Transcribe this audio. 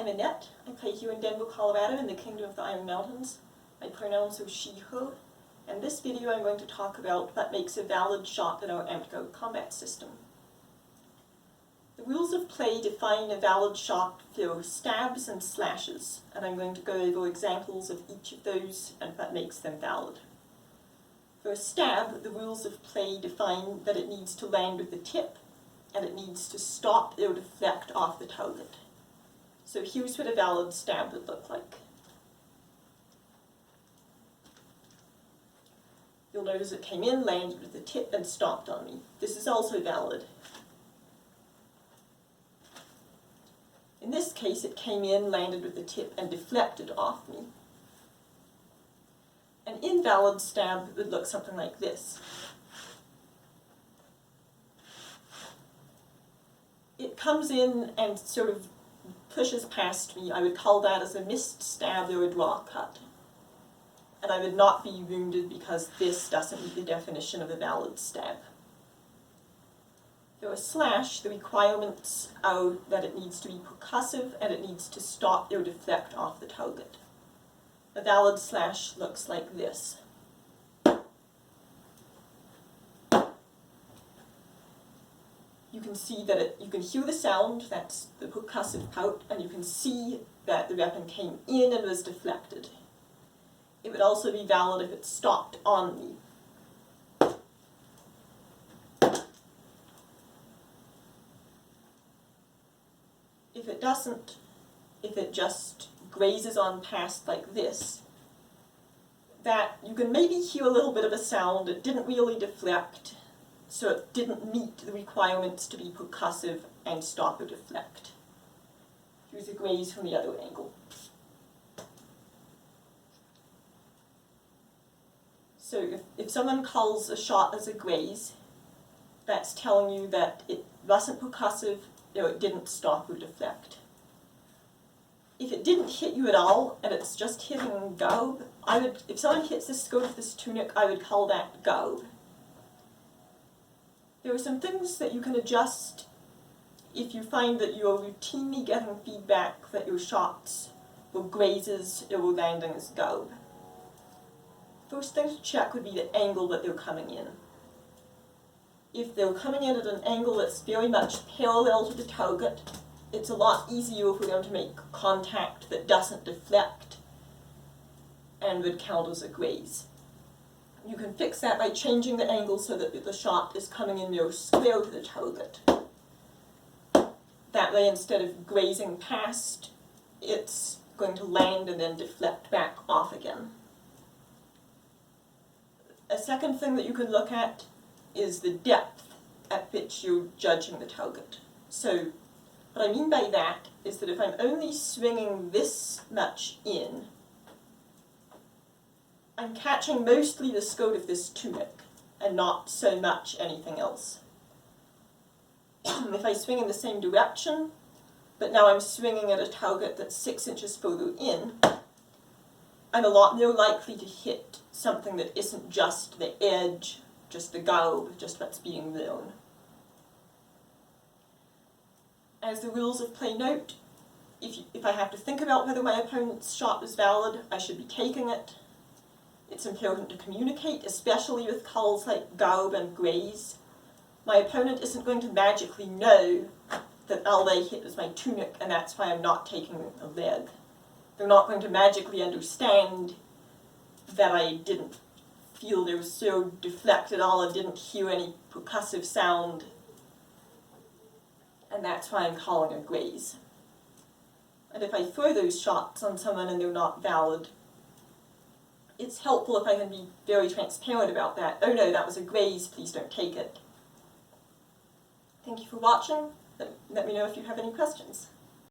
I'm Annette. I play here in Denver, Colorado in the Kingdom of the Iron Mountains. My pronouns are she, her. In this video I'm going to talk about what makes a valid shot in our Amtgard combat system. The rules of play define a valid shot for stabs and slashes, and I'm going to go over examples of each of those and what makes them valid. For a stab, the rules of play define that it needs to land with the tip, and it needs to stop or deflect off the target. So here's what a valid stab would look like. You'll notice it came in, landed with the tip, and stopped on me. This is also valid. In this case, it came in, landed with the tip, and deflected off me. An invalid stab would look something like this. It comes in and sort of pushes past me. I would call that as a missed stab or a draw cut. And I would not be wounded because this doesn't meet the definition of a valid stab. For a slash, the requirements are that it needs to be percussive and it needs to stop or deflect off the target. A valid slash looks like this. You can see that you can hear the sound, that's the percussive part, and you can see that the weapon came in and was deflected. It would also be valid if it stopped on me. If it doesn't, if it just grazes on past like this, that you can maybe hear a little bit of a sound, it didn't really deflect, so it didn't meet the requirements to be percussive and stop or deflect. Here's a graze from the other angle. So if someone calls a shot as a graze, that's telling you that it wasn't percussive or it didn't stop or deflect. If it didn't hit you at all and it's just hitting garb, if someone hits the skirt of this tunic, I would call that garb. There are some things that you can adjust if you find that you are routinely getting feedback that your shots were grazes or were landing as garb. First thing to check would be the angle that they're coming in. If they're coming in at an angle that's very much parallel to the target, it's a lot easier if we're going to make contact that doesn't deflect and would count as a graze. You can fix that by changing the angle so that the shot is coming in near square to the target. That way, instead of grazing past, it's going to land and then deflect back off again. A second thing that you can look at is the depth at which you're judging the target. So what I mean by that is that if I'm only swinging this much in, I'm catching mostly the skirt of this tunic and not so much anything else. If I swing in the same direction, but now I'm swinging at a target that's 6 inches further in, I'm a lot more likely to hit something that isn't just the edge, just the garb, just what's being worn. As the rules of play note, if I have to think about whether my opponent's shot was valid, I should be taking it. It's important to communicate, especially with calls like garb and graze. My opponent isn't going to magically know that all they hit was my tunic and that's why I'm not taking a leg. They're not going to magically understand that I didn't feel they were so deflected at all and didn't hear any percussive sound, and that's why I'm calling a graze. And if I throw those shots on someone and they're not valid, it's helpful if I can be very transparent about that. Oh no, that was a graze, please don't take it. Thank you for watching. Let me know if you have any questions.